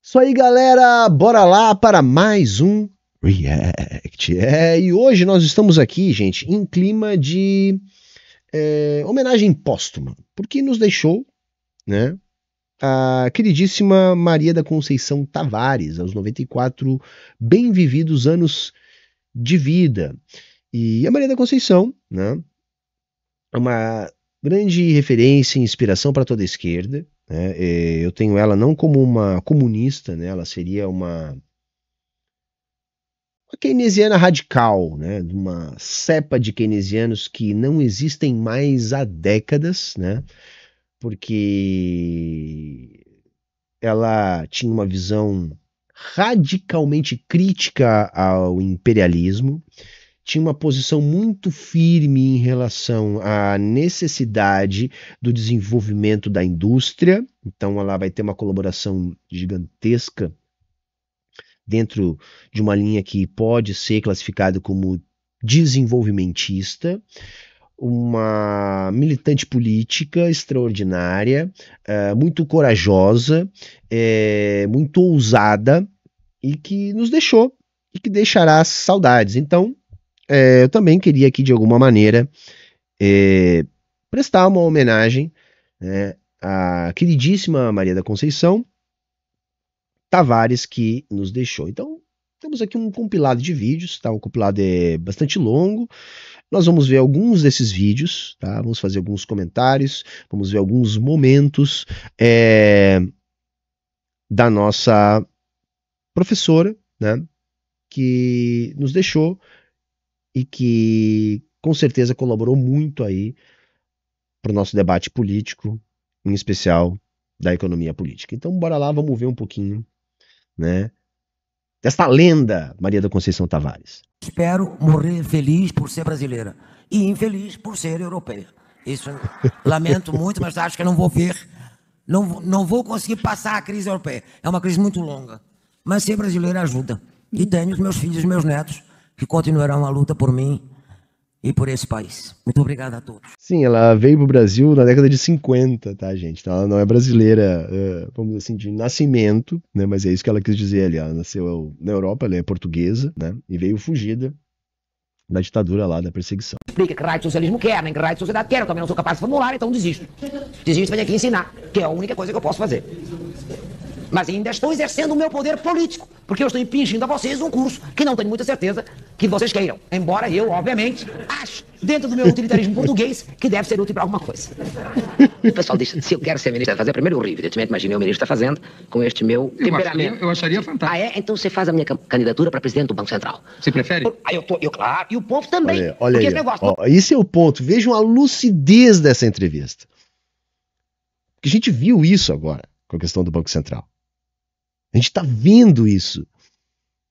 Isso aí, galera, bora lá para mais um React. E hoje nós estamos aqui, gente, em clima de homenagem póstuma, porque nos deixou, né, a queridíssima Maria da Conceição Tavares, aos 94 bem-vividos anos de vida. E a Maria da Conceição, né, é uma grande referência e inspiração para toda a esquerda, né? Eu tenho ela não como uma comunista, né? Ela seria uma keynesiana radical, né? Uma cepa de keynesianos que não existem mais há décadas, né? Porque ela tinha uma visão radicalmente crítica ao imperialismo, tinha uma posição muito firme em relação à necessidade do desenvolvimento da indústria, então ela vai ter uma colaboração gigantesca dentro de uma linha que pode ser classificada como desenvolvimentista, uma militante política extraordinária, muito corajosa, muito ousada e que nos deixou e que deixará saudades. Então, eu também queria aqui, de alguma maneira, prestar uma homenagem, né, à queridíssima Maria da Conceição Tavares, que nos deixou. Então, temos aqui um compilado de vídeos, tá? O compilado é bastante longo. Nós vamos ver alguns desses vídeos, tá? Vamos fazer alguns comentários, vamos ver alguns momentos da nossa professora, né, que nos deixou e que com certeza colaborou muito aí para o nosso debate político, em especial da economia política. Então bora lá, vamos ver um pouquinho, né, desta lenda Maria da Conceição Tavares. Espero morrer feliz por ser brasileira e infeliz por ser europeia. Isso lamento muito, mas acho que eu não vou ver, não vou conseguir passar a crise europeia. É uma crise muito longa, mas ser brasileira ajuda. E tenho os meus filhos e meus netos que continuarão a luta por mim e por esse país. Muito obrigado a todos. Sim, ela veio para o Brasil na década de 50, tá, gente? Então ela não é brasileira, vamos dizer assim, de nascimento, né? Mas é isso que ela quis dizer ali. Ela nasceu na Europa, ela é portuguesa, né? E veio fugida da ditadura lá, da perseguição. Explica que raio de socialismo quer, nem que raio de sociedade quer. Eu também não sou capaz de formular, então desisto. Desisto, venho aqui ensinar, que é a única coisa que eu posso fazer. Mas ainda estou exercendo o meu poder político, porque eu estou impingindo a vocês um curso que não tenho muita certeza que vocês queiram. Embora eu, obviamente, ache, dentro do meu utilitarismo português, que deve ser útil para alguma coisa. O pessoal diz, se eu quero ser ministro, fazer primeiro horrível. Evidentemente, imaginei o ministro está fazendo com este meu temperamento. Eu acharia fantástico. Ah, é? Então você faz a minha candidatura para presidente do Banco Central. Você prefere? Eu claro, e o povo também. Olha aí, esse negócio... esse é o ponto. Vejam a lucidez dessa entrevista. Porque a gente viu isso agora, com a questão do Banco Central. A gente está vendo isso,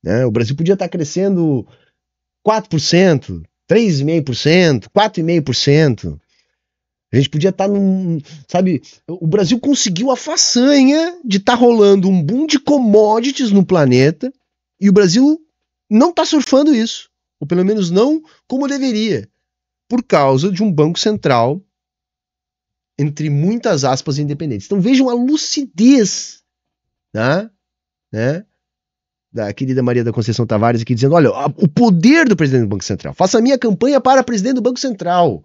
né? O Brasil podia estar crescendo 4%, 3,5%, 4,5%. A gente podia estar sabe, o Brasil conseguiu a façanha de estar rolando um boom de commodities no planeta e o Brasil não está surfando isso, ou pelo menos não como deveria, por causa de um Banco Central, entre muitas aspas, independentes. Então vejam a lucidez, tá? Né, da querida Maria da Conceição Tavares aqui dizendo, olha, o poder do presidente do Banco Central, faça a minha campanha para presidente do Banco Central,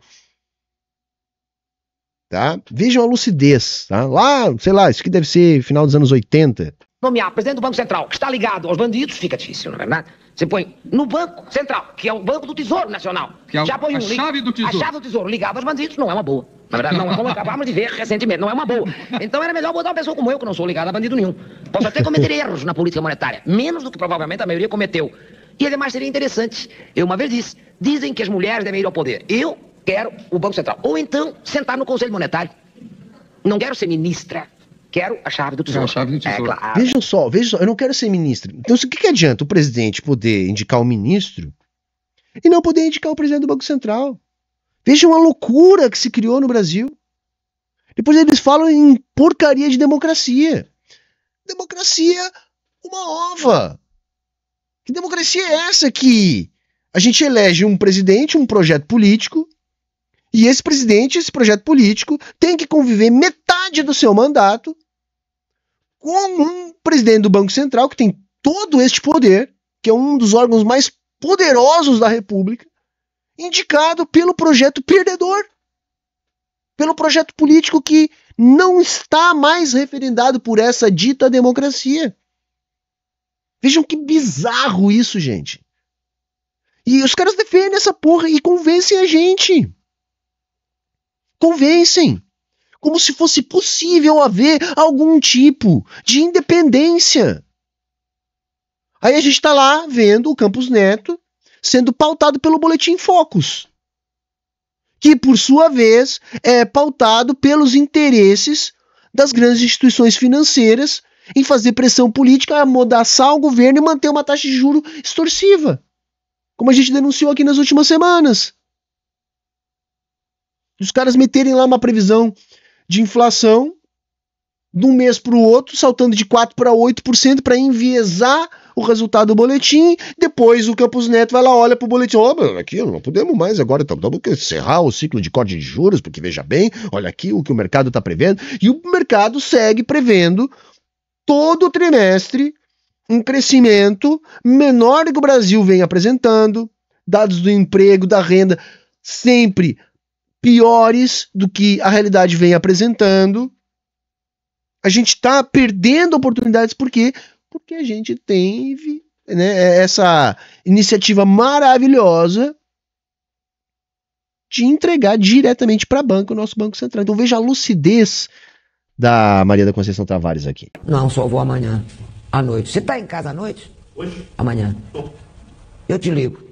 tá? Vejam a lucidez, tá? Lá, sei lá, isso aqui deve ser final dos anos 80. Nomear presidente do Banco Central, que está ligado aos bandidos, fica difícil, não é verdade? Você põe no Banco Central, que é o Banco do Tesouro Nacional. Que é já põe a chave do Tesouro. A chave do Tesouro ligado aos bandidos não é uma boa. Na verdade, não é como acabamos de ver recentemente, não é uma boa. Então era melhor botar uma pessoa como eu, que não sou ligado a bandido nenhum. Posso até cometer erros na política monetária, menos do que provavelmente a maioria cometeu. E ademais seria interessante, eu uma vez disse, dizem que as mulheres devem ir ao poder. Eu quero o Banco Central. Ou então, sentar no Conselho Monetário. Não quero ser ministra. Quero a chave do Tesouro. A chave do Tesouro. Claro. Vejam só, eu não quero ser ministro. Então, o que adianta o presidente poder indicar o ministro e não poder indicar o presidente do Banco Central? Vejam a loucura que se criou no Brasil. Depois eles falam em porcaria de democracia. Democracia, uma ova. Que democracia é essa que a gente elege um presidente, um projeto político, e esse presidente, esse projeto político, tem que conviver metade do seu mandato com um presidente do Banco Central que tem todo este poder, que é um dos órgãos mais poderosos da República, indicado pelo projeto perdedor, pelo projeto político que não está mais referendado por essa dita democracia. Vejam que bizarro isso, gente. E os caras defendem essa porra e convencem a gente. Convencem. Como se fosse possível haver algum tipo de independência. Aí a gente está lá vendo o Campos Neto sendo pautado pelo Boletim Focus, que por sua vez é pautado pelos interesses das grandes instituições financeiras em fazer pressão política, amordaçar o governo e manter uma taxa de juros extorsiva, como a gente denunciou aqui nas últimas semanas. Os caras meterem lá uma previsão de inflação de um mês para o outro, saltando de 4% para 8% para enviesar o resultado do boletim. Depois o Campos Neto vai lá, olha para o boletim, aqui não podemos mais agora, temos que encerrar o ciclo de corte de juros, porque veja bem, olha aqui o que o mercado está prevendo, e o mercado segue prevendo todo trimestre um crescimento menor do que o Brasil vem apresentando, dados do emprego, da renda, sempre piores do que a realidade vem apresentando. A gente está perdendo oportunidades, por quê? Porque a gente teve, né, essa iniciativa maravilhosa de entregar diretamente para banco o nosso Banco Central. Então veja a lucidez da Maria da Conceição Tavares aqui. Não, só vou amanhã, à noite. Você tá em casa à noite? Hoje? Amanhã. Eu te ligo.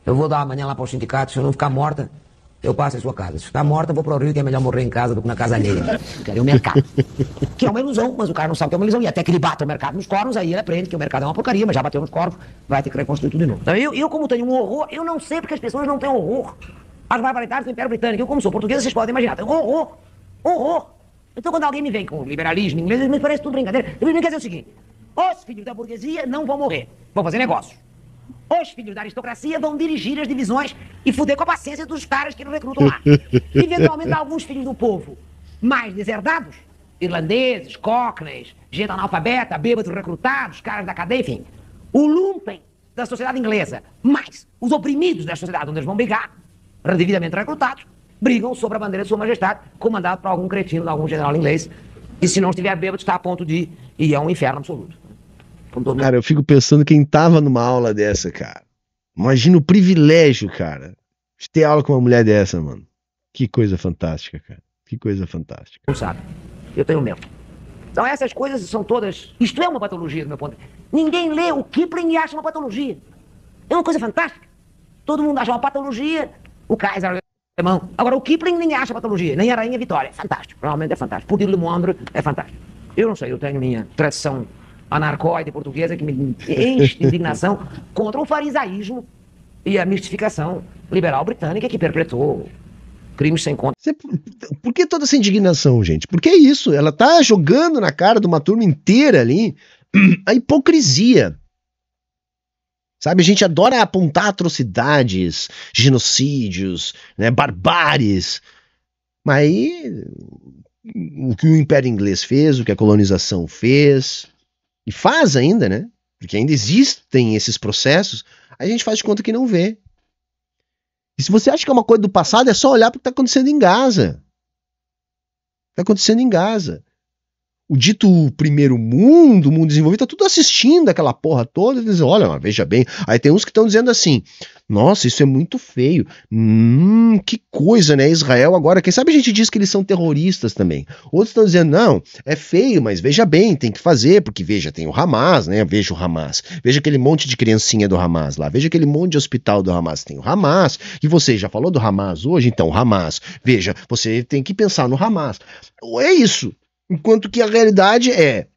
Eu vou dar amanhã lá para o sindicato, se eu não ficar morta, eu passo em sua casa. Se ficar morta, eu vou pro Rio, que é melhor morrer em casa do que na casa alheia. Quero o mercado. Que é uma ilusão, mas o cara não sabe que é uma ilusão. E até que ele bata o mercado nos cornos, aí ele aprende que o mercado é uma porcaria, mas já bateu nos cornos, vai ter que reconstruir tudo de novo. Então, eu como tenho um horror, eu não sei porque as pessoas não têm horror às barbaridades do Império Britânico. Eu, como sou portuguesa, vocês podem imaginar, tenho horror. Horror. Então, quando alguém me vem com liberalismo inglês, me parece tudo brincadeira. Eu me quer dizer o seguinte: os filhos da burguesia não vão morrer, vão fazer negócios. Os filhos da aristocracia vão dirigir as divisões e fuder com a paciência dos caras que não recrutam lá. Eventualmente, alguns filhos do povo mais deserdados, irlandeses, cockneys, gente analfabeta, bêbados recrutados, caras da cadeia, enfim. O lumpen da sociedade inglesa, mais os oprimidos da sociedade onde eles vão brigar, devidamente recrutados, brigam sobre a bandeira de Sua Majestade, comandado por algum cretino de algum general inglês, e se não estiver bêbado, está a ponto de ir a um inferno absoluto. Cara, eu fico pensando quem tava numa aula dessa, cara. Imagina o privilégio, cara, de ter aula com uma mulher dessa, mano. Que coisa fantástica, cara. Que coisa fantástica. Não sabe. Eu tenho medo. Então essas coisas são todas... Isto é uma patologia do meu ponto de vista. Ninguém lê o Kipling e acha uma patologia. É uma coisa fantástica. Todo mundo acha uma patologia. O Kaiser alemão. Agora o Kipling ninguém acha patologia. Nem a Rainha Vitória. É fantástico. Realmente é fantástico. Por Le Monde é fantástico. Eu não sei, eu tenho minha tradição anarcoide portuguesa que me enche de indignação contra o farisaísmo e a mistificação liberal britânica que perpetuou crimes sem conta. Por que toda essa indignação, gente? Porque é isso, ela tá jogando na cara de uma turma inteira ali a hipocrisia. Sabe, a gente adora apontar atrocidades, genocídios, né, barbáries, mas aí o que o Império Inglês fez, o que a colonização fez, e faz ainda, né? Porque ainda existem esses processos, a gente faz de conta que não vê. E se você acha que é uma coisa do passado, é só olhar para o que está acontecendo em Gaza. Está acontecendo em Gaza. O dito primeiro mundo, o mundo desenvolvido, está tudo assistindo aquela porra toda, e dizem, olha, mas veja bem. Aí tem uns que estão dizendo assim, nossa, isso é muito feio. Que coisa, né? Israel agora, quem sabe a gente diz que eles são terroristas também. Outros estão dizendo, não, é feio, mas veja bem, tem que fazer, porque veja, tem o Hamas, né? Veja o Hamas. Veja aquele monte de criancinha do Hamas lá. Veja aquele monte de hospital do Hamas. Tem o Hamas. E você já falou do Hamas hoje? Então, o Hamas. Veja, você tem que pensar no Hamas. É isso. Enquanto que a realidade é,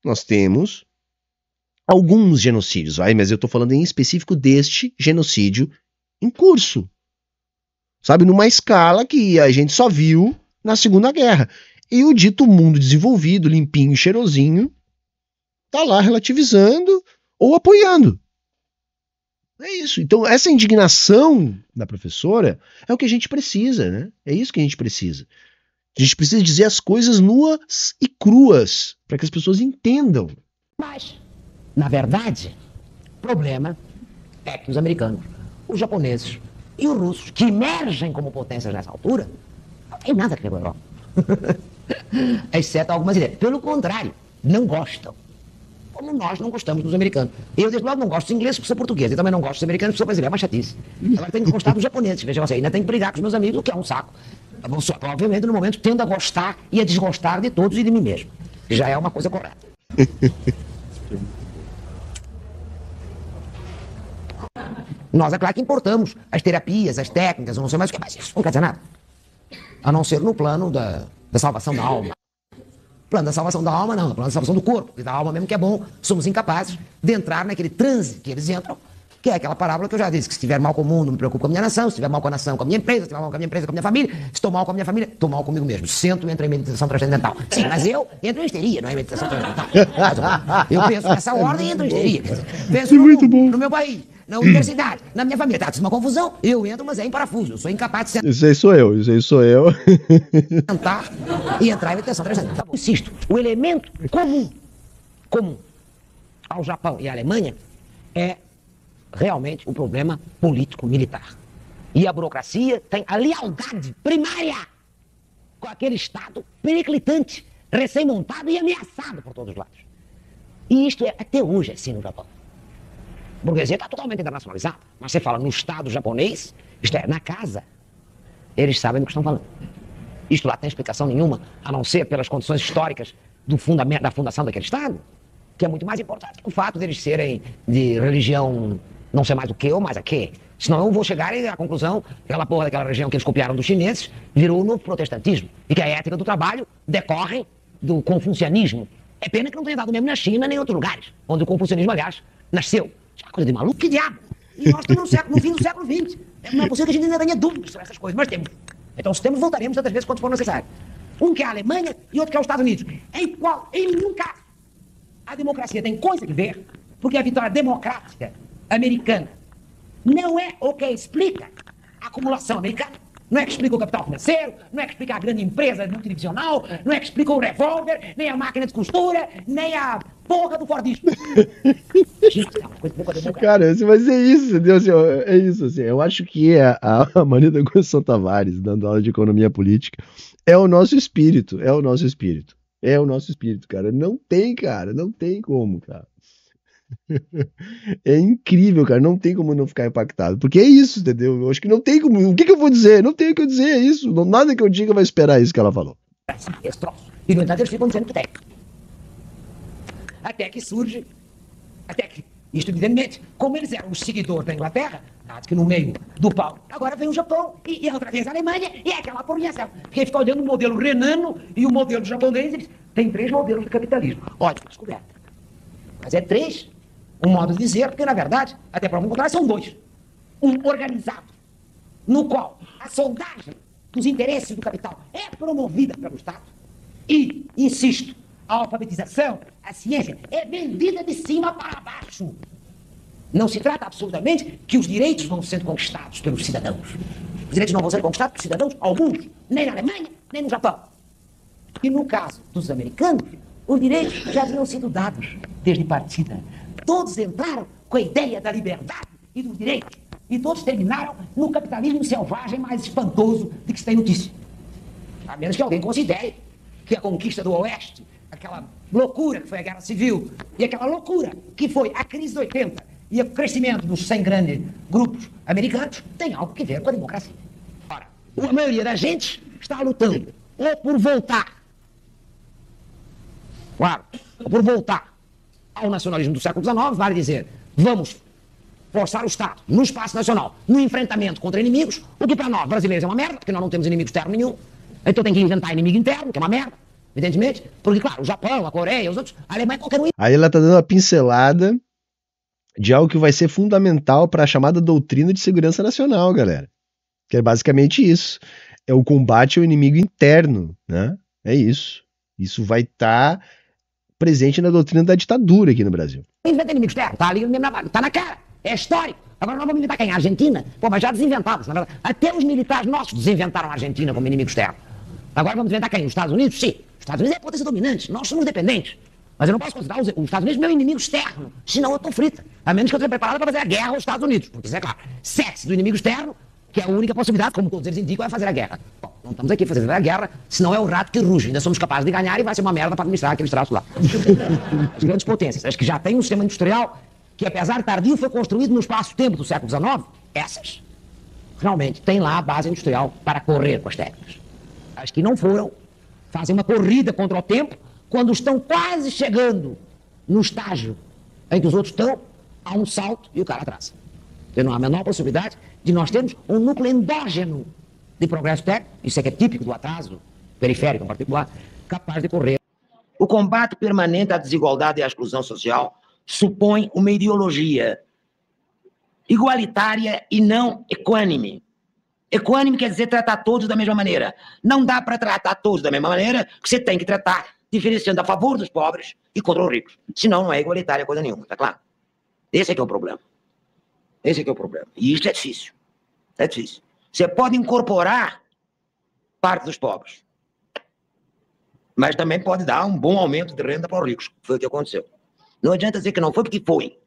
nós temos alguns genocídios, mas eu estou falando em específico deste genocídio em curso. Sabe, numa escala que a gente só viu na Segunda Guerra. E o dito mundo desenvolvido, limpinho e cheirosinho, tá lá relativizando ou apoiando. É isso. Então, essa indignação da professora é o que a gente precisa, né? É isso que a gente precisa. A gente precisa dizer as coisas nuas e cruas, para que as pessoas entendam. Mas, na verdade, o problema é que os americanos, os japoneses e os russos, que emergem como potências nessa altura, não tem nada a ver com a Europa. Exceto algumas ideias. Pelo contrário, não gostam. Como nós não gostamos dos americanos. Eu, desde logo, não gosto dos ingleses porque sou português. Eu também não gosto dos americanos porque sou brasileiro. É uma chatice. Agora tenho que gostar dos japoneses. Veja você, ainda tenho que brigar com os meus amigos, o que é um saco. Obviamente, no momento, tendo a gostar e a desgostar de todos e de mim mesmo. Que já é uma coisa correta. Nós, é claro que importamos as terapias, as técnicas, eu não sei mais o que, mas isso não quer dizer nada. A não ser no plano da salvação da alma. Plano da salvação da alma, não. Plano da salvação do corpo. E da alma mesmo, que é bom, somos incapazes de entrar naquele transe que eles entram, que é aquela parábola que eu já disse, que se estiver mal com o mundo, me preocupo com a minha nação, se estiver mal com a nação, com a minha empresa, se estiver mal com a minha empresa, com a minha família, se estou mal com a minha família, estou mal comigo mesmo. Sento e entro em meditação transcendental. Sim, mas eu entro em histeria, não é meditação transcendental. Eu penso nessa ordem e entro em histeria. Penso no meu país, na universidade, na minha família. Tá, uma confusão, eu entro, mas é em parafuso. Eu sou incapaz de sentar. Isso aí sou eu. Sentar e entrar em meditação transcendental. Insisto, o elemento comum ao Japão e à Alemanha é realmente o problema político-militar. E a burocracia tem a lealdade primária com aquele Estado periclitante, recém-montado e ameaçado por todos os lados. E isto é até hoje assim no Japão. A burguesia está totalmente internacionalizada, mas você fala no Estado japonês, isto é, na casa, eles sabem do que estão falando. Isto lá tem explicação nenhuma, a não ser pelas condições históricas da fundação daquele Estado, que é muito mais importante que o fato deles serem de religião não sei mais o que ou mais a que. Senão eu vou chegar à conclusão que aquela porra daquela região que eles copiaram dos chineses virou o novo protestantismo. E que a ética do trabalho decorre do confucianismo. É pena que não tenha dado mesmo na China nem em outros lugares, onde o confucianismo, aliás, nasceu. Isso é uma coisa de maluco, que diabo? E nós estamos no fim do século XX. Não é possível que a gente ainda tenha dúvidas sobre essas coisas, mas temos. Então, se temos, voltaremos tantas vezes quanto for necessário. Um que é a Alemanha e outro que é os Estados Unidos. Em nenhum caso, a democracia tem coisa que ver, porque a vitória democrática americana não é o que explica a acumulação americana, não é que explica o capital financeiro, não é que explica a grande empresa multidivisional, não é que explica o revólver, nem a máquina de costura, nem a porra do Fordismo. Cara, mas é isso, entendeu? Assim, é isso, assim, eu acho que a Maria da Conceição Tavares, dando aula de economia política, é o nosso espírito, cara. Não tem como, cara. É incrível, cara. Não tem como não ficar impactado. Porque é isso, entendeu? Eu acho que não tem como. O que eu vou dizer? Não tem o que eu dizer, é isso. Nada que eu diga vai esperar isso que ela falou. Esse troço. E, no entanto, eles ficam dizendo que tem. Até que surge. Isto, evidentemente, como eles eram os seguidores da Inglaterra, que no meio do pau, agora vem o Japão e outra vez a Alemanha, e é aquela porniação. Quem fica olhando o modelo renano e o modelo japonês, eles têm 3 modelos de capitalismo. Ótimo, descoberta. Mas é 3. Um modo de dizer, porque na verdade, até para contrário, são 2. Um organizado, no qual a soldagem dos interesses do capital é promovida pelo Estado e, insisto, a alfabetização, a ciência é vendida de cima para baixo. Não se trata absolutamente que os direitos vão sendo conquistados pelos cidadãos. Os direitos não vão ser conquistados pelos cidadãos alguns, nem na Alemanha, nem no Japão. E no caso dos americanos, os direitos já haviam sido dados desde partida. Todos entraram com a ideia da liberdade e dos direitos. E todos terminaram no capitalismo selvagem mais espantoso de que se tem notícia. A menos que alguém considere que a conquista do Oeste, aquela loucura que foi a Guerra Civil, e aquela loucura que foi a crise de 80 e o crescimento dos 100 grandes grupos americanos, tem algo a ver com a democracia. Ora, a maioria da gente está lutando ou por voltar, claro, ou por voltar ao nacionalismo do século XIX, vale dizer, vamos forçar o Estado no espaço nacional, no enfrentamento contra inimigos, o que para nós, brasileiros, é uma merda, porque nós não temos inimigo externo nenhum, então tem que inventar inimigo interno, que é uma merda, evidentemente, porque, claro, o Japão, a Coreia, os outros, a Alemanha, qualquer um. Aí ela tá dando uma pincelada de algo que vai ser fundamental para a chamada doutrina de segurança nacional, galera, que é basicamente isso, é o combate ao inimigo interno, né? É isso. Isso vai estar presente na doutrina da ditadura aqui no Brasil. Inventa inimigo externo, tá ali mesmo, tá na cara, é histórico. Agora nós vamos inventar quem? A Argentina? Pô, mas já desinventamos, na verdade. Até os militares nossos desinventaram a Argentina como inimigo externo. Agora vamos enfrentar quem? Os Estados Unidos? Sim. Os Estados Unidos é a potência dominante. Nós somos dependentes. Mas eu não posso considerar os Estados Unidos meu inimigo externo. Senão eu estou frita. A menos que eu esteja preparado para fazer a guerra aos Estados Unidos. Porque isso é claro. Sexo do inimigo externo, que é a única possibilidade, como todos eles indicam, é fazer a guerra. Bom, não estamos aqui fazendo a guerra, senão é o rato que ruge. Ainda somos capazes de ganhar e vai ser uma merda para administrar aqueles traços lá. As grandes potências, as que já têm um sistema industrial que, apesar de tardio, foi construído no espaço-tempo do século XIX, essas realmente têm lá a base industrial para correr com as técnicas. As que não foram, fazem uma corrida contra o tempo, quando estão quase chegando no estágio em que os outros estão, há um salto e o cara atrasa. Porque não há a menor possibilidade de nós termos um núcleo endógeno de progresso técnico, isso é que é típico do atraso periférico em particular, capaz de correr. O combate permanente à desigualdade e à exclusão social supõe uma ideologia igualitária e não equânime. Equânime quer dizer tratar todos da mesma maneira. Não dá para tratar todos da mesma maneira, que você tem que tratar diferenciando a favor dos pobres e contra os ricos. Senão não é igualitária coisa nenhuma, tá claro? Esse é que é o problema. Esse é que é o problema. E isso é difícil. É difícil. Você pode incorporar parte dos pobres, mas também pode dar um bom aumento de renda para os ricos. Foi o que aconteceu. Não adianta dizer que não foi, porque foi.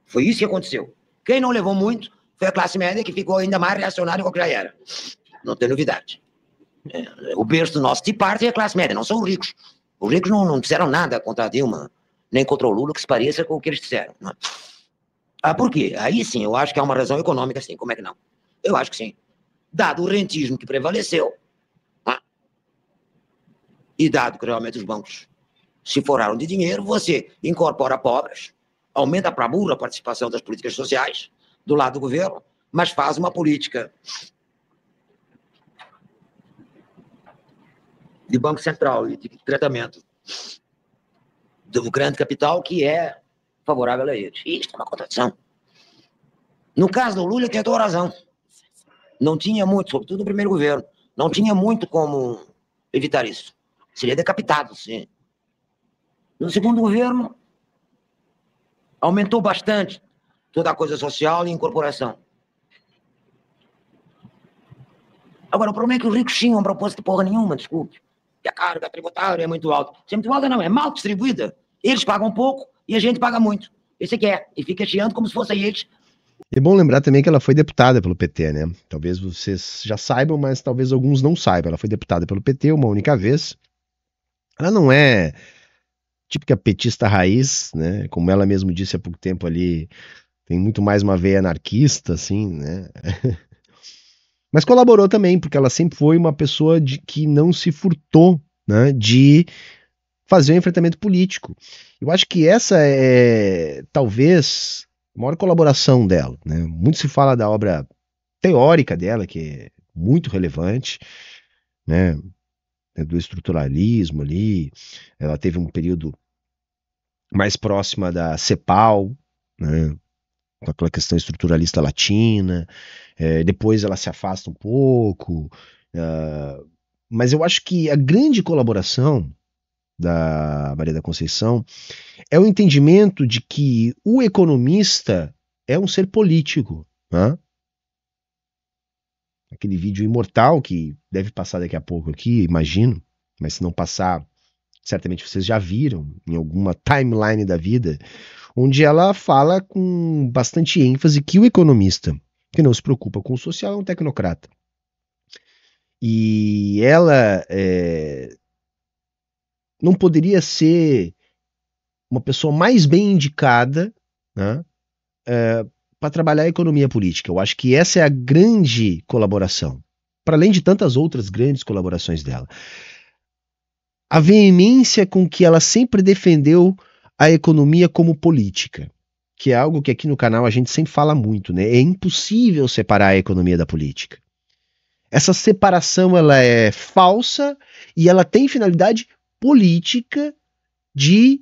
Foi isso que aconteceu. Quem não levou muito foi a classe média, que ficou ainda mais reacionária do que já era. Não tem novidade. O berço do nosso Tea Party é a classe média, não são os ricos. Os ricos não disseram nada contra a Dilma, nem contra o Lula, que se pareça com o que eles disseram. Não. Por quê? Aí sim, eu acho que há uma razão econômica, sim. Como é que não? Eu acho que sim. Dado o rentismo que prevaleceu, e dado que realmente os bancos se forraram de dinheiro, você incorpora pobres, aumenta para burro a participação das políticas sociais do lado do governo, mas faz uma política de Banco Central e de tratamento do grande capital que é favorável a eles. Isso é uma contradição. No caso do Lula, tem toda a razão. Não tinha muito, sobretudo no primeiro governo, não tinha muito como evitar isso. Seria decapitado, sim. No segundo governo, aumentou bastante toda a coisa social e incorporação. Agora, o problema é que os ricos tinham um propósito de porra nenhuma, desculpe. E a carga tributária é muito alta. Se é muito alta, não, é mal distribuída. Eles pagam pouco e a gente paga muito. Esse aqui é. E fica chiando como se fossem eles. É bom lembrar também que ela foi deputada pelo PT, né? Talvez vocês já saibam, mas talvez alguns não saibam. Ela foi deputada pelo PT uma única vez. Ela não é típica petista raiz, né? Como ela mesmo disse há pouco tempo ali, tem muito mais uma veia anarquista, assim, né? Mas colaborou também, porque ela sempre foi uma pessoa que não se furtou, né, de fazer um enfrentamento político. Eu acho que essa é, talvez, a maior colaboração dela, né? Muito se fala da obra teórica dela, que é muito relevante, né? Do estruturalismo ali. Ela teve um período mais próxima da CEPAL, né? Com aquela questão estruturalista latina. Depois ela se afasta um pouco. Mas eu acho que a grande colaboração da Maria da Conceição é o entendimento de que o economista é um ser político, né? Aquele vídeo imortal que deve passar daqui a pouco aqui, imagino, mas se não passar, certamente vocês já viram em alguma timeline da vida, onde ela fala com bastante ênfase que o economista que não se preocupa com o social é um tecnocrata. E ela não poderia ser uma pessoa mais bem indicada, né, para trabalhar a economia política. Eu acho que essa é a grande colaboração, para além de tantas outras grandes colaborações dela. A veemência com que ela sempre defendeu a economia como política, que é algo que aqui no canal a gente sempre fala muito, né? É impossível separar a economia da política. Essa separação ela é falsa e ela tem finalidade política de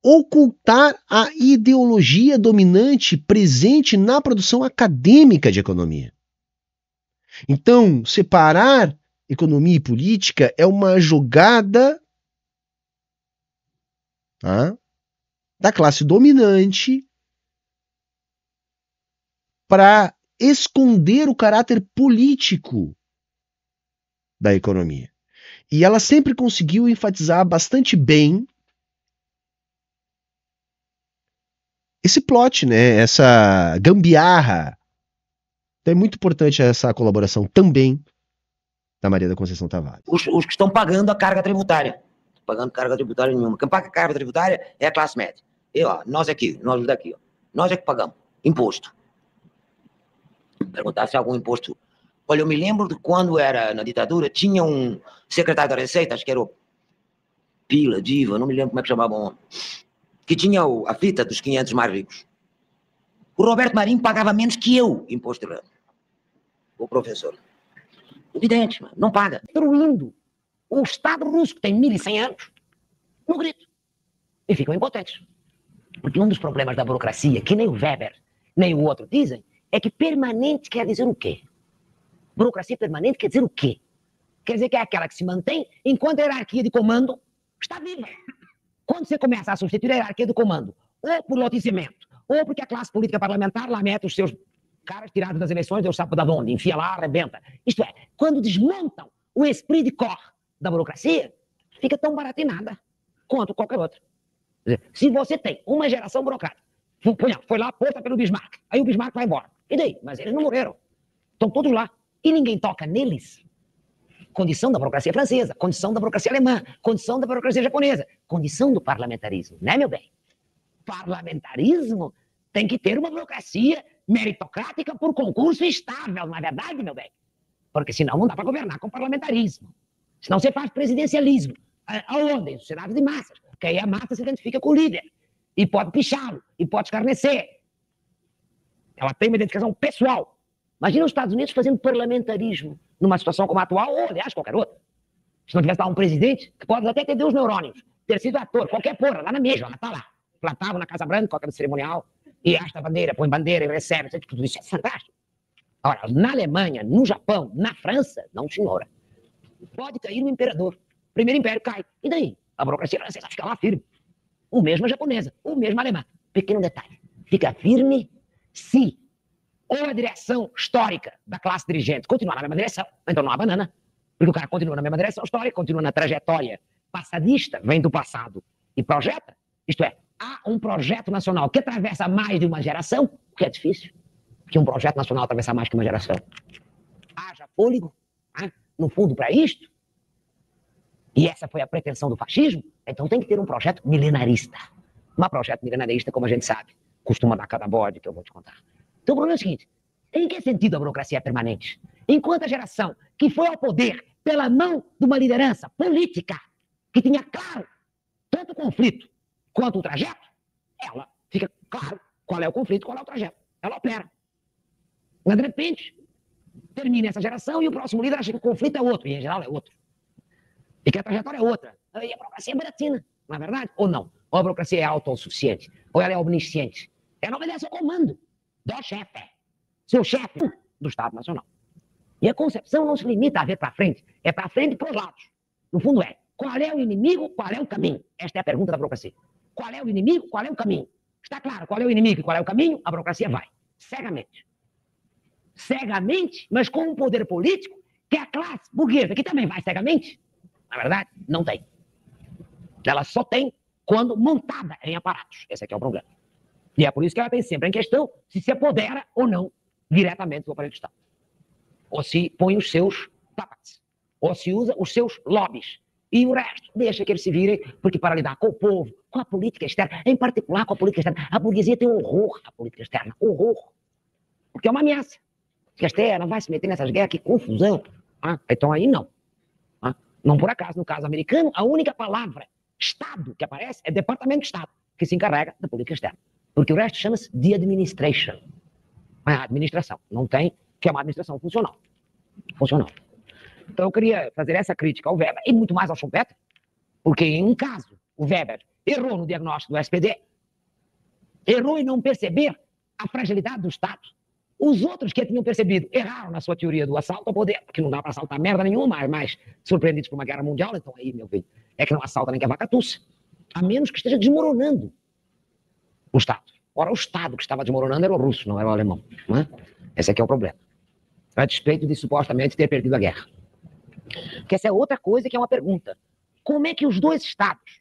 ocultar a ideologia dominante presente na produção acadêmica de economia. Então, separar economia e política é uma jogada da classe dominante para esconder o caráter político da economia. E ela sempre conseguiu enfatizar bastante bem esse plot, né? Essa gambiarra. Então é muito importante essa colaboração também da Maria da Conceição Tavares. Os que estão pagando a carga tributária. Pagando carga tributária nenhuma. Quem paga carga tributária é a classe média. E, ó, nós daqui, ó. Nós é que pagamos imposto. Perguntar se algum imposto. Olha, eu me lembro de quando era na ditadura, tinha um secretário da Receita, acho que era o Pila, Diva, não me lembro como é que chamava o homem, que tinha a fita dos 500 mais ricos. O Roberto Marinho pagava menos que eu imposto de renda. O professor. Evidente, não paga. Destruindo o Estado russo, que tem 1100 anos, no grito. E ficam impotentes. Porque um dos problemas da burocracia, que nem o Weber, nem o outro dizem, é que permanente quer dizer o quê? Burocracia permanente quer dizer o quê? Quer dizer que é aquela que se mantém enquanto a hierarquia de comando está viva. Quando você começa a substituir a hierarquia do comando, ou por loteamento, ou porque a classe política parlamentar lá mete os seus caras tirados das eleições, deu sapo da onde, enfia lá, arrebenta. Isto é, quando desmontam o esprit de corps da burocracia, fica tão baratinada quanto qualquer outra. Quer dizer, se você tem uma geração burocrática, foi lá posta pelo Bismarck, aí o Bismarck vai embora. E daí? Mas eles não morreram. Estão todos lá. E ninguém toca neles. Condição da burocracia francesa, condição da burocracia alemã, condição da burocracia japonesa, condição do parlamentarismo, né, meu bem? Parlamentarismo tem que ter uma burocracia meritocrática por concurso estável, não é verdade, meu bem? Porque senão não dá para governar com parlamentarismo. Senão você faz presidencialismo. Aonde? Em sociedade de massas. Porque aí a massa se identifica com o líder. E pode pichá-lo, e pode escarnecer. Ela tem uma identificação pessoal. Imagina os Estados Unidos fazendo parlamentarismo numa situação como a atual, ou aliás, qualquer outra. Se não tivesse lá um presidente, que pode até ter Deus neurônios, ter sido ator, qualquer porra, lá na mesma, ela tá lá. Plantava na Casa Branca, qualquer cerimonial, e esta bandeira, põe bandeira e recebe, tudo isso é fantástico. Ora, na Alemanha, no Japão, na França, não, senhora. Pode cair o imperador. O primeiro império cai. E daí? A burocracia francesa fica lá firme. O mesmo a japonesa, o mesmo a alemã. Pequeno detalhe. Fica firme se ou a direção histórica da classe dirigente continuar na mesma direção, então não há banana. Porque o cara continua na mesma direção histórica, continua na trajetória passadista, vem do passado e projeta. Isto é, há um projeto nacional que atravessa mais de uma geração, o que é difícil, que um projeto nacional atravessar mais que uma geração. Haja fôlego, no fundo, para isto. E essa foi a pretensão do fascismo, então tem que ter um projeto milenarista. Um projeto milenarista, como a gente sabe, costuma dar cada bode que eu vou te contar. Então o problema é o seguinte, em que sentido a burocracia é permanente? Enquanto a geração que foi ao poder pela mão de uma liderança política que tinha claro tanto o conflito quanto o trajeto, ela fica claro qual é o conflito, qual é o trajeto. Ela opera. Mas de repente, termina essa geração e o próximo líder acha que o conflito é outro, e em geral é outro. E que a trajetória é outra. Aí a burocracia é baratina, não é verdade? Ou não? Ou a burocracia é autossuficiente? Ou ela é omnisciente? Ela obedece ao comando do chefe. Seu chefe do Estado Nacional. E a concepção não se limita a ver para frente, é para frente e para os lados. No fundo é, qual é o inimigo, qual é o caminho? Esta é a pergunta da burocracia. Qual é o inimigo, qual é o caminho? Está claro qual é o inimigo e qual é o caminho? A burocracia vai, cegamente. Cegamente, mas com um poder político que a classe burguesa, que também vai cegamente, na verdade, não tem. Ela só tem quando montada em aparatos. Esse aqui é o problema. E é por isso que ela tem sempre em questão se apodera ou não diretamente do aparelho do Estado. Ou se põe os seus tapas. Ou se usa os seus lobbies. E o resto, deixa que eles se virem, porque para lidar com o povo, com a política externa, em particular com a política externa, a burguesia tem horror à política externa. Horror. Porque é uma ameaça. Que a externa vai se meter nessas guerras, que confusão. Então aí não. Não por acaso, no caso americano, a única palavra Estado que aparece é Departamento de Estado, que se encarrega da política externa. Porque o resto chama-se de administration. A administração. Não tem, que é uma administração funcional. Funcional. Então eu queria fazer essa crítica ao Weber e muito mais ao Schumpeter, porque em um caso o Weber errou no diagnóstico do SPD, errou em não perceber a fragilidade do Estado. Os outros que tinham percebido erraram na sua teoria do assalto ao poder, porque não dá para assaltar merda nenhuma, mas surpreendidos por uma guerra mundial, então aí, meu filho, é que não assalta nem que a vaca tussa, a menos que esteja desmoronando o Estado. Ora, o Estado que estava desmoronando era o russo, não era o alemão. Não é? Esse aqui é o problema. A despeito de supostamente ter perdido a guerra. Que essa é outra coisa que é uma pergunta. Como é que os dois estados,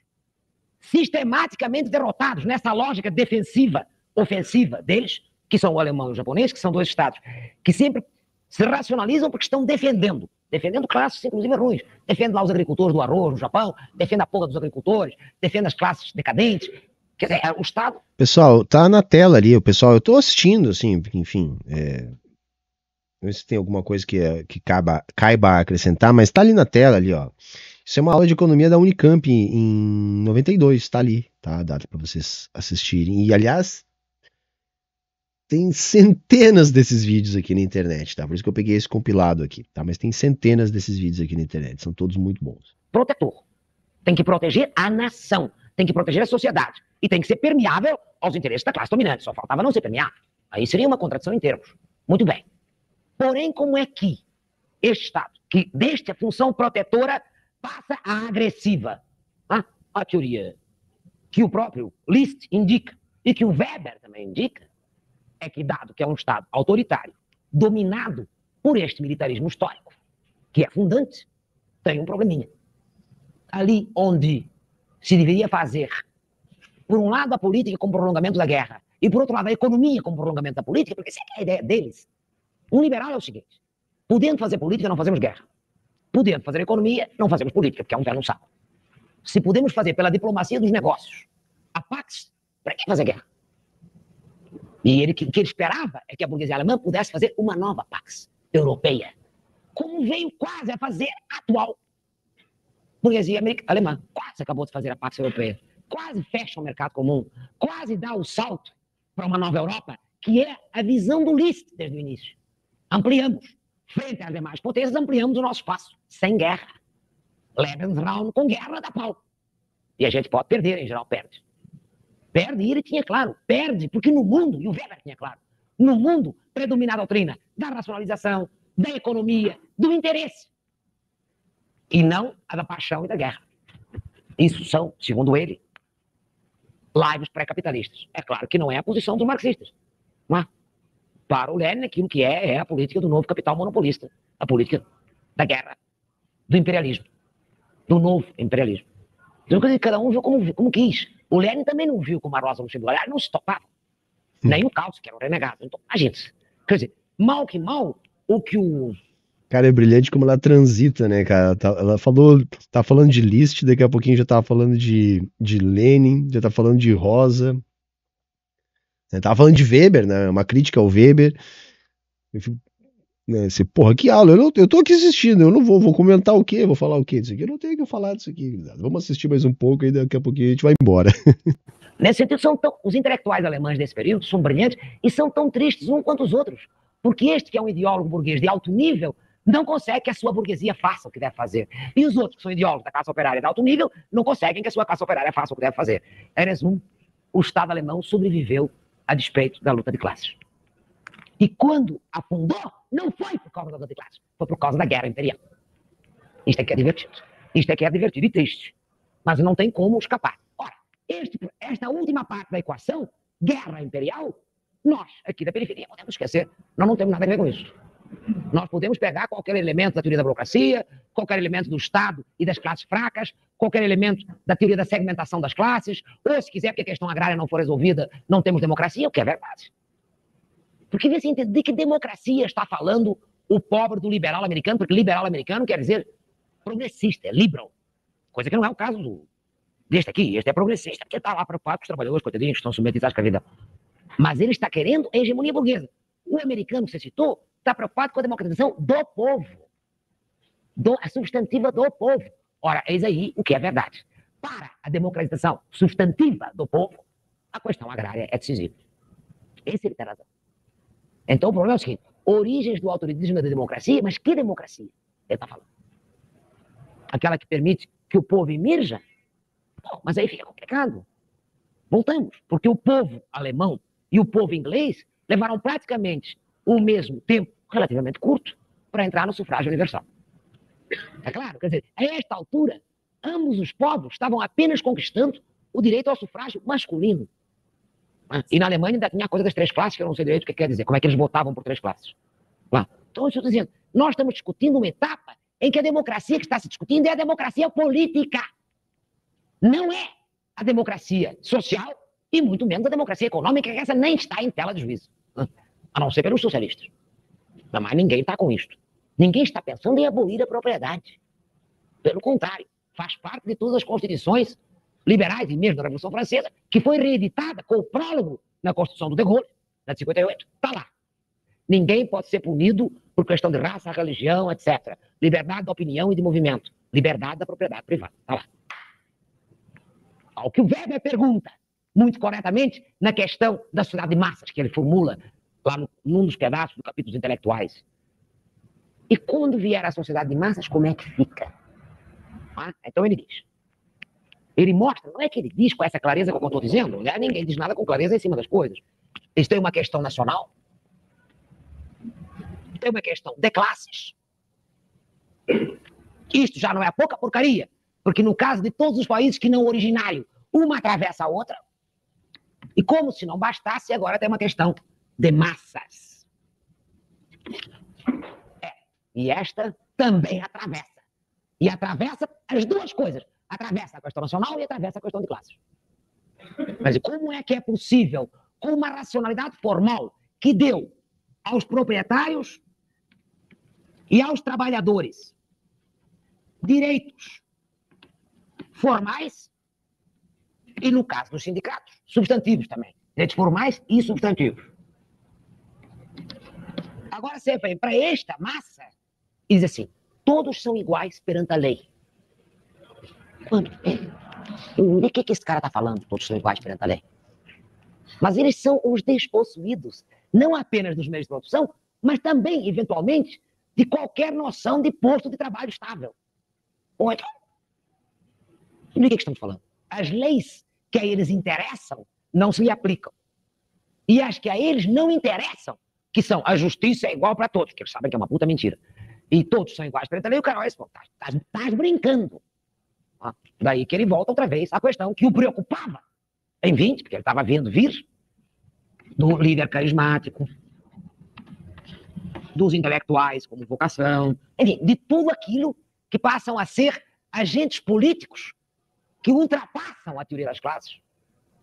sistematicamente derrotados nessa lógica defensiva, ofensiva deles, que são o alemão e o japonês, que são dois estados que sempre se racionalizam porque estão defendendo classes, inclusive ruins. Defende lá os agricultores do arroz no Japão, defende a porra dos agricultores, defende as classes decadentes. Quer dizer, o Estado... Pessoal, tá na tela ali, o pessoal, eu tô assistindo, assim, enfim, não sei se tem alguma coisa que caiba acrescentar, mas tá ali na tela, ali, ó. Isso é uma aula de economia da Unicamp em 92, tá ali, tá? Dá pra vocês assistirem. E, aliás, tem centenas desses vídeos aqui na internet, tá? Por isso que eu peguei esse compilado aqui, tá? Mas tem centenas desses vídeos aqui na internet, são todos muito bons. Protetor. Tem que proteger a nação, tem que proteger a sociedade. E tem que ser permeável aos interesses da classe dominante. Só faltava não ser permeável. Aí seria uma contradição em termos. Muito bem. Porém, como é que este Estado, que deixa a função protetora, passa a agressiva? A teoria que o próprio List indica e que o Weber também indica é que, dado que é um Estado autoritário, dominado por este militarismo histórico, que é fundante, tem um probleminha. Ali onde se deveria fazer, por um lado, a política como prolongamento da guerra, e por outro lado, a economia como prolongamento da política, porque essa é a ideia deles. Um liberal é o seguinte: podendo fazer política, não fazemos guerra. Podendo fazer economia, não fazemos política, porque é um pé no saco. Se podemos fazer pela diplomacia dos negócios a Pax, para que fazer guerra? E o que ele esperava é que a burguesia alemã pudesse fazer uma nova Pax europeia, como veio quase a fazer a atual burguesia alemã. Quase acabou de fazer a Pax europeia. Quase fecha o mercado comum. Quase dá o salto para uma nova Europa, que é a visão do List desde o início. Ampliamos. Frente às demais potências, ampliamos o nosso espaço. Sem guerra. Lebensraum com guerra dá pau. E a gente pode perder, em geral perde. Perde, e ele tinha claro. Perde, porque no mundo, e o Weber tinha claro, no mundo predomina a doutrina da racionalização, da economia, do interesse. E não a da paixão e da guerra. Isso são, segundo ele, laivos pré-capitalistas. É claro que não é a posição dos marxistas. Não é? Para o Lenin, aquilo que é a política do novo capital monopolista. A política da guerra, do imperialismo. Do novo imperialismo. Então, cada um viu como quis. O Lenin também não viu como a Rosa Luxemburgo. Ele não se topava. Nem o Caos, que era um renegado. Então, imagina-se. Quer dizer, mal que mal, o que o... Cara, é brilhante como ela transita, né, cara? Ela tá falando de Liszt, daqui a pouquinho já tava falando de Lenin, já tá falando de Rosa. Tava falando de Weber, né? Uma crítica ao Weber. Eu fico, né, porra, que aula? Eu tô aqui assistindo, eu não vou comentar o quê? Vou falar o quê disso aqui? Eu não tenho que falar disso aqui. Vamos assistir mais um pouco e daqui a pouquinho a gente vai embora. Nesse sentido, os intelectuais alemães desse período são brilhantes e são tão tristes um quanto os outros. Porque este, que é um ideólogo burguês de alto nível, não consegue que a sua burguesia faça o que deve fazer. E os outros, que são ideólogos da classe operária de alto nível, não conseguem que a sua classe operária faça o que deve fazer. Em resumo, o Estado alemão sobreviveu a despeito da luta de classes. E quando afundou, não foi por causa da luta de classes, foi por causa da guerra imperial. Isto é que é divertido. Isto é que é divertido e triste. Mas não tem como escapar. Ora, esta última parte da equação, guerra imperial, nós, aqui da periferia, podemos esquecer. Nós não temos nada a ver com isso. Nós podemos pegar qualquer elemento da teoria da burocracia, qualquer elemento do Estado e das classes fracas, qualquer elemento da teoria da segmentação das classes, ou, se quiser, porque a questão agrária não for resolvida, não temos democracia, o que é verdade. Porque vê se entende de que democracia está falando o pobre do liberal americano, porque liberal americano quer dizer progressista, é liberal. Coisa que não é o caso deste aqui. Este é progressista, porque está lá preocupado com os trabalhadores, coitadinhos, que estão submetidos à escravidão. Mas ele está querendo a hegemonia burguesa. O americano que você citou está preocupado com a democratização do povo. A substantiva do povo. Ora, eis aí o que é verdade. Para a substantiva do povo, a questão agrária é decisiva. Esse ele tem razão. Então o problema é o seguinte: origens do autoritarismo da democracia, mas que democracia ele está falando? Aquela que permite que o povo emerja? Bom, mas aí fica complicado. Voltamos, porque o povo alemão e o povo inglês levaram praticamente o mesmo tempo, relativamente curto, para entrar no sufrágio universal. É claro, quer dizer, a esta altura, ambos os povos estavam apenas conquistando o direito ao sufrágio masculino. E na Alemanha ainda tinha a coisa das três classes, que eu não sei direito o que quer dizer, como é que eles votavam por três classes. Então, eu estou dizendo, nós estamos discutindo uma etapa em que a democracia que está se discutindo é a democracia política. Não é a democracia social e muito menos a democracia econômica, que essa nem está em tela de juízo. A não ser pelos socialistas. Mas ninguém está com isto. Ninguém está pensando em abolir a propriedade. Pelo contrário, faz parte de todas as constituições liberais e mesmo da Revolução Francesa, que foi reeditada com o prólogo na Constituição do De Gaulle, na de 58. Está lá. Ninguém pode ser punido por questão de raça, religião, etc. Liberdade da opinião e de movimento. Liberdade da propriedade privada. Está lá. Ao que o Weber pergunta, muito corretamente, na questão da sociedade de massas, que ele formula lá num dos pedaços do capítulo dos intelectuais. E quando vier a sociedade de massas, como é que fica? Então ele diz. Ele mostra, não é que ele diz com essa clareza como eu estou dizendo, né? Ninguém diz nada com clareza em cima das coisas. Eles têm uma questão nacional, tem uma questão de classes. Isto já não é pouca porcaria, porque no caso de todos os países que não originário, uma atravessa a outra, e como se não bastasse, agora tem uma questão de massas. E esta também atravessa. E atravessa as duas coisas. Atravessa a questão nacional e atravessa a questão de classes. Mas como é que é possível, com uma racionalidade formal que deu aos proprietários e aos trabalhadores direitos formais e, no caso dos sindicatos, substantivos também. Direitos formais e substantivos. Agora você vem para esta massa e diz assim, todos são iguais perante a lei. De que esse cara está falando? Todos são iguais perante a lei. Mas eles são os despossuídos, não apenas dos meios de produção, mas também, eventualmente, de qualquer noção de posto de trabalho estável. Ou então, de que estamos falando? As leis que a eles interessam não se lhe aplicam. E as que a eles não interessam, que são a justiça é igual para todos, que eles sabem que é uma puta mentira. E todos são iguais perante a lei, o cara olha e diz, estás brincando. Daí que ele volta outra vez à questão que o preocupava em 20, porque ele estava vendo vir do líder carismático, dos intelectuais como vocação, enfim, de tudo aquilo que passam a ser agentes políticos que ultrapassam a teoria das classes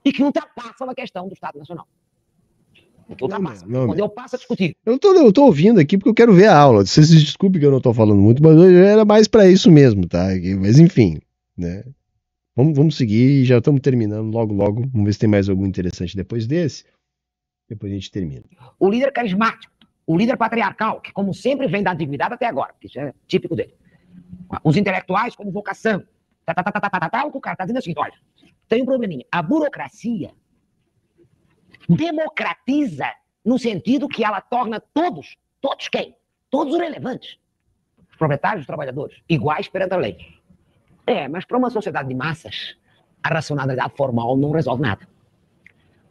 e que ultrapassam a questão do Estado Nacional. Quando eu passo a discutir. Eu tô ouvindo aqui porque eu quero ver a aula. Vocês se desculpem que eu não tô falando muito, mas era mais para isso mesmo, tá? Mas enfim, né? Vamos seguir, já estamos terminando logo. Vamos ver se tem mais algum interessante depois desse. Depois a gente termina. O líder carismático, o líder patriarcal, que como sempre vem da antiguidade até agora, isso é típico dele. Os intelectuais como vocação. O que o cara está dizendo é o seguinte, olha, tem um probleminha. A burocracia democratiza no sentido que ela torna todos quem? Todos os relevantes. Os proprietários e os trabalhadores, iguais perante a lei. Mas para uma sociedade de massas, a racionalidade formal não resolve nada.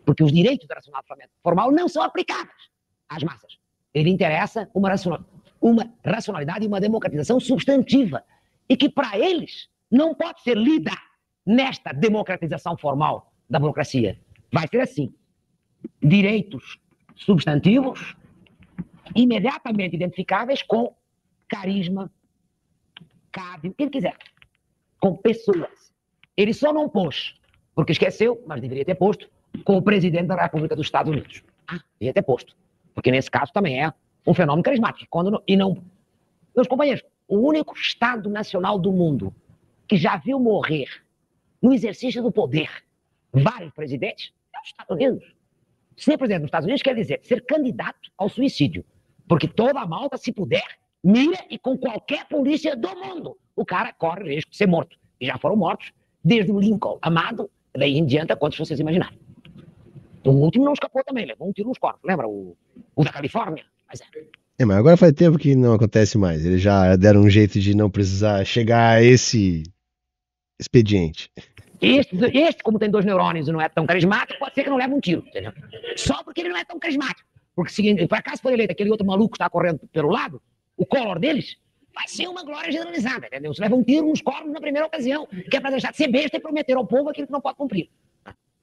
Porque os direitos da racionalidade formal não são aplicáveis às massas. Ele interessa uma racionalidade e uma democratização substantiva. E que para eles não pode ser lida nesta democratização formal da burocracia. Vai ser assim. Direitos substantivos imediatamente identificáveis com carisma, cabe, o que ele quiser. Com pessoas. Ele só não pôs, porque esqueceu, mas deveria ter posto, com o presidente da República dos Estados Unidos. Deveria ter posto. Porque nesse caso também é um fenômeno carismático. Meus companheiros, o único Estado nacional do mundo que já viu morrer no exercício do poder vários presidentes é os Estados Unidos. Ser presidente dos Estados Unidos quer dizer ser candidato ao suicídio. Porque toda a malta, se puder, mira e com qualquer polícia do mundo, o cara corre o risco de ser morto. E já foram mortos desde o Lincoln Amado, daí em diante, a quantos vocês imaginarem. O último não escapou também, levou um tiro nos corpos. Lembra o da Califórnia? Mas mas agora faz tempo que não acontece mais. Eles já deram um jeito de não precisar chegar a esse expediente. Este, como tem 2 neurônios e não é tão carismático, pode ser que não leve um tiro, entendeu? Só porque ele não é tão carismático. Porque se por acaso for eleito aquele outro maluco que está correndo pelo lado, o color deles vai ser uma glória generalizada, entendeu? Você leva um tiro nos corpos na primeira ocasião, que é para deixar de ser besta e prometer ao povo aquilo que não pode cumprir.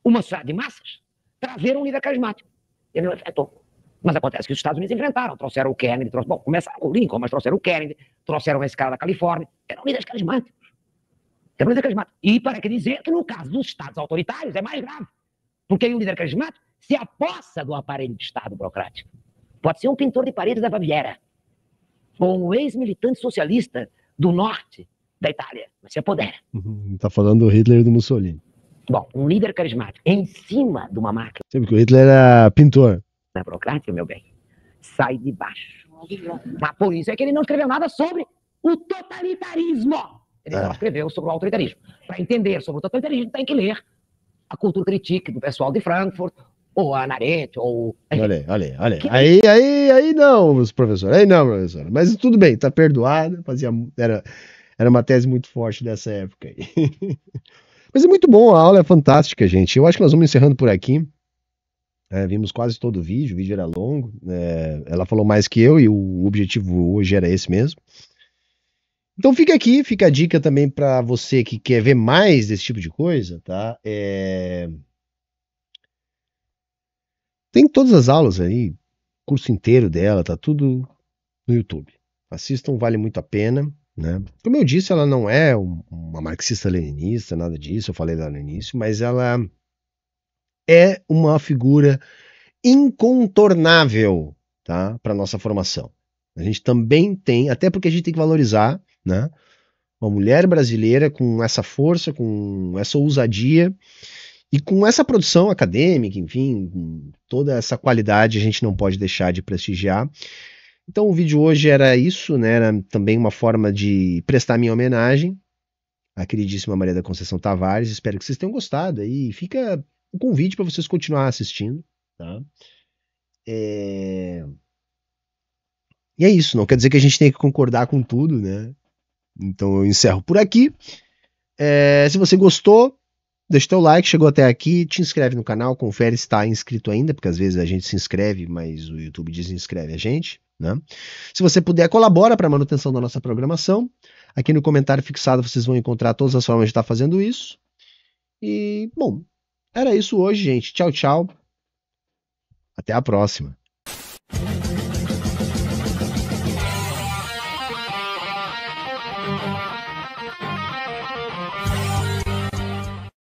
Uma sociedade de massas trazer um líder carismático. Ele não enfrentou. Mas acontece que os Estados Unidos enfrentaram, trouxeram o Kennedy, começaram com o Lincoln, mas trouxeram o Kennedy, trouxeram esse cara da Califórnia, eram líderes carismáticos. Eram líderes carismáticos. E para que dizer que no caso dos estados autoritários é mais grave, porque aí o líder carismático se apossa do aparelho de Estado burocrático. Pode ser um pintor de paredes da Baviera, ou um ex-militante socialista do norte da Itália, mas se apodera. Tá falando do Hitler e do Mussolini. Bom, um líder carismático em cima de uma máquina Sempre que o Hitler era pintor. burocrática, meu bem, sai de baixo. Mas por isso é que ele não escreveu nada sobre o totalitarismo. Ele só escreveu sobre o autoritarismo. Para entender sobre o totalitarismo, tem que ler a cultura critique do pessoal de Frankfurt, ou a Hannah Arendt, ou... Olha aí. Aí não, professor. Aí não, professor. Mas tudo bem, tá perdoado. Era uma tese muito forte dessa época aí. Mas é muito bom, a aula é fantástica, gente. Eu acho que nós vamos encerrando por aqui. Vimos quase todo o vídeo era longo. Ela falou mais que eu e o objetivo hoje era esse mesmo. Então fica aqui, fica a dica também para você que quer ver mais desse tipo de coisa, tá? Tem todas as aulas aí, curso inteiro dela, tá tudo no YouTube. Assistam, vale muito a pena, né? Como eu disse, ela não é uma marxista-leninista, nada disso, eu falei lá no início, mas ela é uma figura incontornável, tá? Para nossa formação. A gente também tem, até porque a gente tem que valorizar, né? Uma mulher brasileira com essa força, com essa ousadia e com essa produção acadêmica, enfim, com toda essa qualidade, a gente não pode deixar de prestigiar. Então o vídeo hoje era isso, né? Era também uma forma de prestar minha homenagem à queridíssima Maria da Conceição Tavares. Espero que vocês tenham gostado. Aí fica o convite para vocês continuar assistindo, tá? E é isso, não quer dizer que a gente tenha que concordar com tudo, né? Então eu encerro por aqui. Se você gostou, deixa o teu like, chegou até aqui, te inscreve no canal, confere se está inscrito ainda, porque às vezes a gente se inscreve, mas o YouTube desinscreve a gente, né? Se você puder, colabora para a manutenção da nossa programação. Aqui no comentário fixado vocês vão encontrar todas as formas de estar fazendo isso. E, bom, era isso hoje, gente. Tchau, tchau. Até a próxima.